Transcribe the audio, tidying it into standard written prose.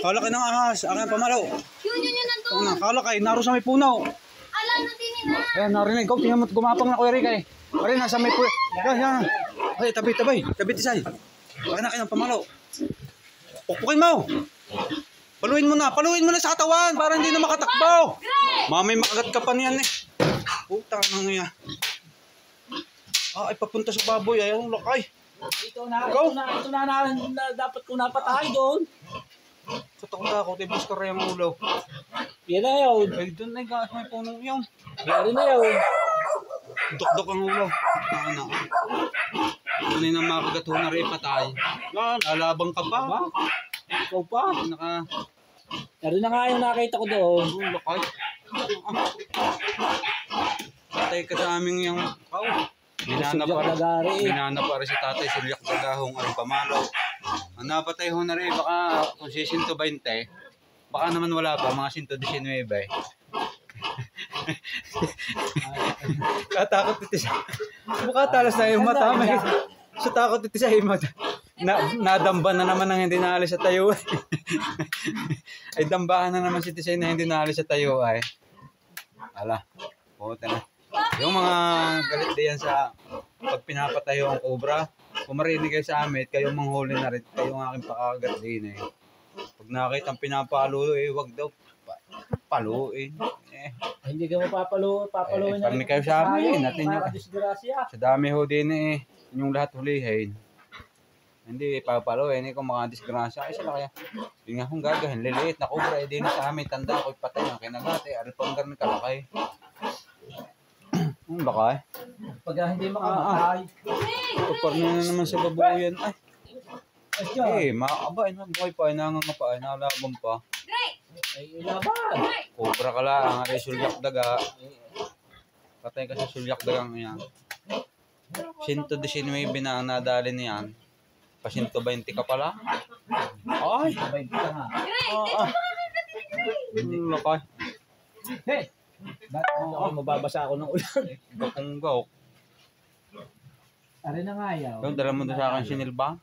Kalaki ng ahas. Akin pamalo. Yun nandun. Kalaki. Naro sa may puno. Ala, natinin na. Ayan, narinig ko. Tingnan mo, gumapang na Kuya Rick eh. Pare, nasa may puno. Yan. Ay, tabi. Tabi tisay. Akin ng pamalo. Pukpukin mo. Paluin mo na sa katawan para hindi na makatakbo. Mamay makagat ka pa niyan eh. Puta nang yan. Ay papunta sa baboy. Ayaw lakay. Ito na dapat ko napatay doon. Katakot ako. Tibos ka rin ang ulo. Yan na yun. Ay doon na yung may punong yung. Yan na yun. Dok ang ulo. Ano na makagat ho na rin patay. Lalabang ka pa. Ikaw pa. Naka. Yan na nga yung nakita ko doon. Lakay. Patay ka sa aming yung kaw. Binana pa rin si tatay sulyak dagahong ang pamalo. Ang napatay ho na rin baka kung si 120 baka naman wala pa mga 119 eh. Katakot ito siya. Mukha talas na yung mata. Sa takot ito siya yung mata. Nadamba na naman ang hindi naalis sa tayo. Ay dambahan na naman si Tisay na hindi naalis sa tayo ay. Ala, puta na. Yung mga galit diyan sa pag pinapatayo ang cobra, kung marinig kayo sa amin, kayo manghuli na rin, kayo ang aking pakagat din eh. Pag nakita ang pinapalo eh, wag daw paluin. Hindi ka mapapaluin Pag kayo sa amin, natin yung sa dami ho din eh, yung lahat hulihin. Hindi papaluin eh, kung mga disgrasya, ay sila kaya. Yung nga kung gagahin, liliit na cobra eh, din sa amin, tanda ko'y patay ang kinagate, aripanggar ng kalakay. Ang lakay. Pag hindi makamatay. Kapag na naman sa babuyan. Ay, makakaba. Buhay pa. Nangangapa. Nalabang pa. Ay, ilaban. Cobra ka lang. Ang sulyak daga. Patay ka sa sulyak dagang yan. 119 na ang nadali niyan. Pa 120 ka pala. Ay! 20 ka nga. Lakay. Hey! Bakit mababasa ako ng ulan? Gakong gawk. Ari na nga yaw. Dala mo doon sa akin sinilba.